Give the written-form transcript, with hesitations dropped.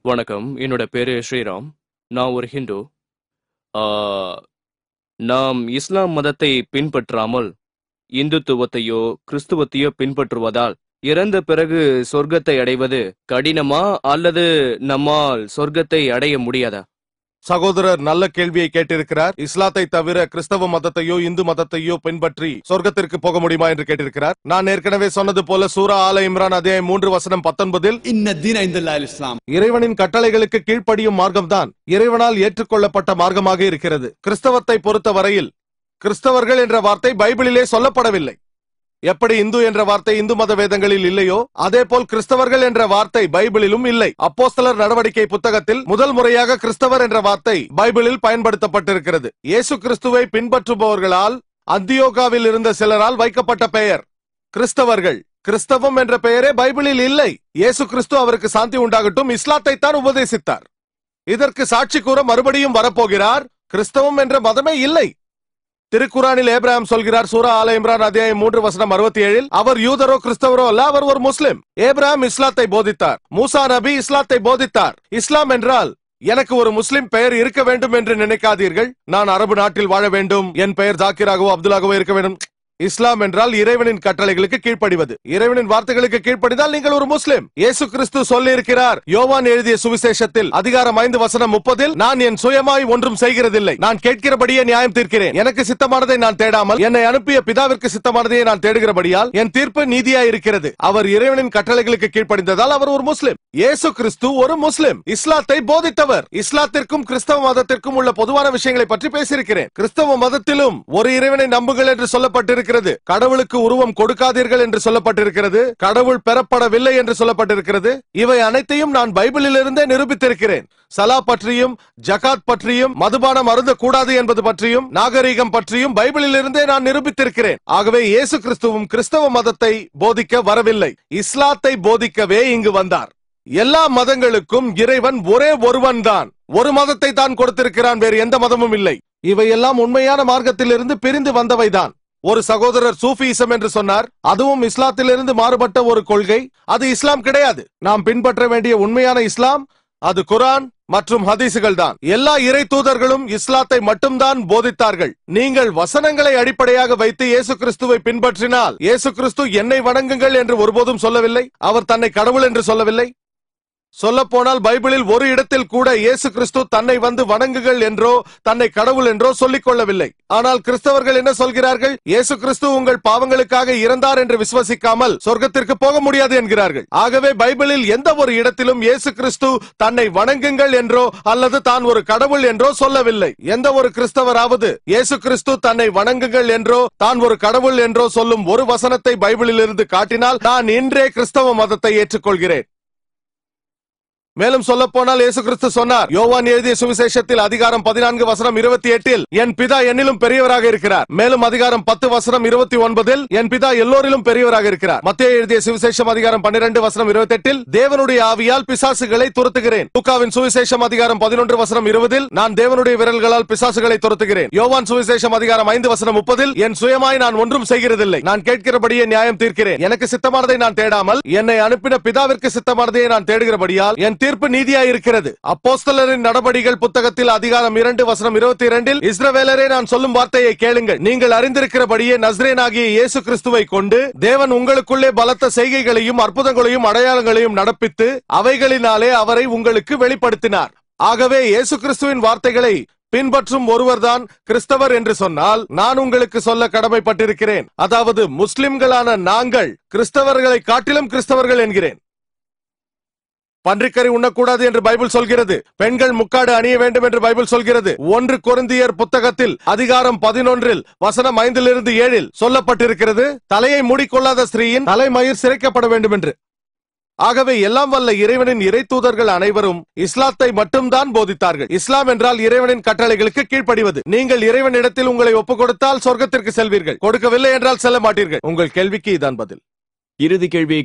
வணக்கம். என்னோட பேரு ஸ்ரீராம். நான் ஒரு ஹிந்து. ஆ, நாம் இஸ்லாம் மதத்தை பின்பற்றாமல் இந்துத்துவத்தையோ கிறிஸ்துவத்தையோ பின்பற்றுவதால் இறந்த பிறகு சொர்க்கத்தை அடைவது கடினமா அல்லது நம்மால் சொர்க்கத்தை அடைய முடியாதா? சகோதரர் நல்ல கேள்வியை கேட்டிருக்கிறார். இஸ்லாத்தை தவிர கிறிஸ்தவ மதத்தையோ இந்து மதத்தையோ பின்பற்றி சொர்க்கத்திற்கு போக முடியுமா என்று கேட்டிருக்கிறார். நான் ஏற்கனவே சொன்னது போல சூரா ஆல இம்ரான் அத்தியாயம் 3:19 இறைவனின் கட்டளைகளுக்கு கீழ்ப்படியும் மார்க்கம்தான் இறைவனால் ஏற்றுக்கொள்ளப்பட்ட மார்க்கமாக இருக்கிறது. கிறிஸ்தவத்தை பொறுத்த வரையில் கிறிஸ்தவர்கள் என்ற வார்த்தை பைபிளிலே சொல்லப்படவில்லை. எப்படி இந்து என்ற வார்த்தை இந்து மத வேதங்களில் இல்லையோ அதே போல் கிறிஸ்தவர்கள் என்ற வார்த்தை பைபிளிலும் இல்லை. அப்போஸ்தலர் நடவடிக்கை புத்தகத்தில் முதல் முறையாக கிறிஸ்தவர் என்ற வார்த்தை பைபிளில் பயன்படுத்தப்பட்டிருக்கிறது. இயேசு கிறிஸ்துவை பின்பற்றுபவர்களால் அந்தியோகாவில் இருந்த சிலரால் வைக்கப்பட்ட பெயர் கிறிஸ்தவர்கள். கிறிஸ்தவம் என்ற பெயரே பைபிளில் இல்லை. இயேசு கிறிஸ்து அவருக்கு சாந்தி உண்டாகட்டும் இஸ்லாத்தை தான் உபதேசித்தார். இதற்கு சாட்சி கூற மறுபடியும் வரப்போகிறார். கிறிஸ்தவம் என்ற மதமே இல்லை. திருக்குரானில் ஏப்ரஹாம் சொல்கிறார், சூரா ஆல இம்ரான் அத்தியாயம் 3:67 அவர் யூதரோ கிறிஸ்தவரோ அல்ல, அவர் ஒரு முஸ்லிம். ஏப்ரஹாம் இஸ்லாத்தை போதித்தார். மூசா நபி இஸ்லாத்தை போதித்தார். இஸ்லாம் என்றால் எனக்கு ஒரு முஸ்லிம் பெயர் இருக்க வேண்டும் என்று நினைக்காதீர்கள். நான் அரபு நாட்டில் வாழ வேண்டும், என் பெயர் ஜாக்கிராகவோ அப்துல்லாகவோ இருக்க வேண்டும். இஸ்லாம் என்றால் இறைவனின் கட்டளைகளுக்கு கீழ்ப்படிவது. இறைவனின் வார்த்தைகளுக்கு கீழ்ப்படிந்தால் நீங்கள் ஒரு முஸ்லிம். இயேசு கிறிஸ்து சொல்லி இருக்கிறார் யோவான் எழுதிய சுவிசேஷத்தில் அதிகாரம் 5:30 நான் என் சுயமாய் ஒன்றும் செய்கிறதில்லை, நான் கேட்கிறபடியே நியாயம் தீர்க்கிறேன். எனக்கு சித்தமானதை நான் தேடாமல் என்னை அனுப்பிய பிதாவிற்கு சித்தமானதையே நான் தேடுகிறபடியால் என் தீர்ப்பு நீதியாய் இருக்கிறது. அவர் இறைவனின் கட்டளைகளுக்கு கீழ்ப்படிந்ததால் அவர் ஒரு முஸ்லிம். இயேசு கிறிஸ்து ஒரு முஸ்லிம், இஸ்லாத்தை போதித்தவர். இஸ்லாத்திற்கும் கிறிஸ்தவ மதத்திற்கும் உள்ள பொதுவான விஷயங்களை பற்றி பேசியிருக்கிறேன். கிறிஸ்தவ மதத்திலும் ஒரு இறைவனை நம்புங்கள் என்று சொல்லப்பட்டிருக்கிறது. கடவுளுக்கு உருவம் கொடுக்காதீர்கள் என்று சொல்லப்பட்டிருக்கிறது. கடவுள் பெறப்படவில்லை என்று சொல்லப்பட்டிருக்கிறது. இவை அனைத்தையும் நான் பைபிளில் இருந்தே நிரூபித்திருக்கிறேன். சலா பற்றியும் ஜகாத் பற்றியும் மதுபானம் அருந்த கூடாது என்பது பற்றியும் நாகரீகம் பற்றியும் பைபிளில் இருந்தே நான் நிரூபித்திருக்கிறேன். ஆகவே இயேசு கிறிஸ்துவும் கிறிஸ்தவ மதத்தை போதிக்க வரவில்லை, இஸ்லாத்தை போதிக்கவே இங்கு வந்தார். எல்லா மதங்களுக்கும் இறைவன் ஒரே ஒருவன் தான். ஒரு மதத்தை தான் கொடுத்திருக்கிறான், வேறு எந்த மதமும் இல்லை. இவையெல்லாம் உண்மையான மார்க்கத்திலிருந்து பிரிந்து வந்தவைதான். ஒரு சகோதரர் சூஃபியிசம் என்று சொன்னார். அதுவும் இஸ்லாத்திலிருந்து மாறுபட்ட ஒரு கொள்கை. அது இஸ்லாம் கிடையாது. நாம் பின்பற்ற வேண்டிய உண்மையான இஸ்லாம் அது குர்ஆன் மற்றும் ஹதீசுகள் தான். எல்லா இறை தூதர்களும் இஸ்லாத்தை மட்டும்தான் போதித்தார்கள். நீங்கள் வசனங்களை அடிப்படையாக வைத்து இயேசு கிறிஸ்துவை பின்பற்றினால், இயேசு கிறிஸ்து என்னை வணங்குங்கள் என்று ஒருபோதும் சொல்லவில்லை. அவர் தன்னை கடவுள் என்று சொல்லவில்லை. சொல்ல போனால் பைபிளில் ஒரு இடத்தில் கூட இயேசு கிறிஸ்து தன்னை வந்து வணங்குகள் என்றோ தன்னை கடவுள் என்றோ சொல்லிக் கொள்ளவில்லை. ஆனால் கிறிஸ்தவர்கள் என்ன சொல்கிறார்கள்? இயேசு கிறிஸ்து உங்கள் பாவங்களுக்காக இறந்தார் என்று விசுவசிக்காமல் சொர்க்கத்திற்கு போக முடியாது என்கிறார்கள். ஆகவே பைபிளில் எந்த ஒரு இடத்திலும் இயேசு கிறிஸ்து தன்னை வணங்குங்கள் என்றோ அல்லது தான் ஒரு கடவுள் என்றோ சொல்லவில்லை. எந்த ஒரு கிறிஸ்தவராவது இயேசு கிறிஸ்து தன்னை வணங்குங்கள் என்றோ தான் ஒரு கடவுள் என்றோ சொல்லும் ஒரு வசனத்தை பைபிளில் இருந்து காட்டினால் நான் இன்றே கிறிஸ்தவ மதத்தை ஏற்றுக்கொள்கிறேன். மேலும் சொல்ல போனால் இயேசு கிறிஸ்து சொன்னார், யோவான் எழுதிய சுவிசேஷத்தில் அதிகாரம் 14:28 என் பிதா என்னிலும் பெரியவராக இருக்கிறார். மேலும் அதிகாரம் 10:29 என் பிதா எல்லோரிலும் பெரியவராக இருக்கிறார். மத்தேயு எழுதிய சுவிசேஷம் அதிகாரம் 12:28 தேவனுடைய ஆவியால் பிசாசுகளை துரத்துகிறேன். லூக்காவின் சுவிசேஷம் அதிகாரம் 11:20 நான் தேவனுடைய விரல்களால் பிசாசுகளை துரத்துகிறேன். யோவான் சுவிசேஷம் அதிகாரம் 5:30 என் சுயமாய் நான் ஒன்றும் செய்கிறதில்லை, நான் கேட்கிறபடியே நியாயம் தீர்க்கிறேன். எனக்கு சித்தமானதை நான் தேடாமல் என்னை அனுப்பின பிதாவிற்கு சித்தமானதையே நான் தேடுகிறபடியால் என் தீர்ப்பு நீதியாய் இருக்கிறது. அப்போஸ்தலரின் நடபடிகள் புத்தகத்தில் அதிகாரம் 2:22 இஸ்ரவேலரே நான் சொல்லும் வார்த்தையை கேளுங்கள், நீங்கள் அறிந்திருக்கிறபடியே நஸ்ரேனாகிய இயேசு கிறிஸ்துவை கொண்டு தேவன் உங்களுக்குள்ளே பலத்த செய்கைகளையும் அற்புதங்களையும் அடையாளங்களையும் நடப்பித்து அவைகளினாலே அவரை உங்களுக்கு வெளிப்படுத்தினார். ஆகவே இயேசு கிறிஸ்துவின் வார்த்தைகளை பின்பற்றும் ஒருவர்தான் கிறிஸ்தவர் என்று சொன்னால் நான் உங்களுக்கு சொல்ல கடமைப்பட்டிருக்கிறேன். அதாவது முஸ்லிம்களான நாங்கள் கிறிஸ்தவர்களை காட்டிலும் கிறிஸ்தவர்கள் என்கிறேன். பன்றிக்கறி உண்ணக்கூடாது என்று பைபிள் சொல்கிறது. பெண்கள் முக்காடு அணிய வேண்டும் என்று பைபிள் சொல்கிறது. 1 கொரிந்தியர் புத்தகத்தில் அதிகாரம் 11 வசனம் 5-7 சொல்லப்பட்டிருக்கிறது, தலையை மூடிக்கொள்ளாத ஸ்திரீயின் தலைமயிர் சிரைக்கப்பட வேண்டும் என்று. ஆகவே எல்லாம் வல்ல இறைவனின் இறை தூதர்கள் அனைவரும் இஸ்லாத்தை மட்டும்தான் போதித்தார்கள். இஸ்லாம் என்றால் இறைவனின் கட்டளைகளுக்கு கீழ்ப்படிவது. நீங்கள் இறைவனிடத்தில் உங்களை ஒப்புக் கொடுத்தால் சொர்க்கத்திற்கு செல்வீர்கள், கொடுக்கவில்லை என்றால் செல்ல மாட்டீர்கள். உங்கள் கேள்விக்கு இதான் பதில். இறுதி கேள்வி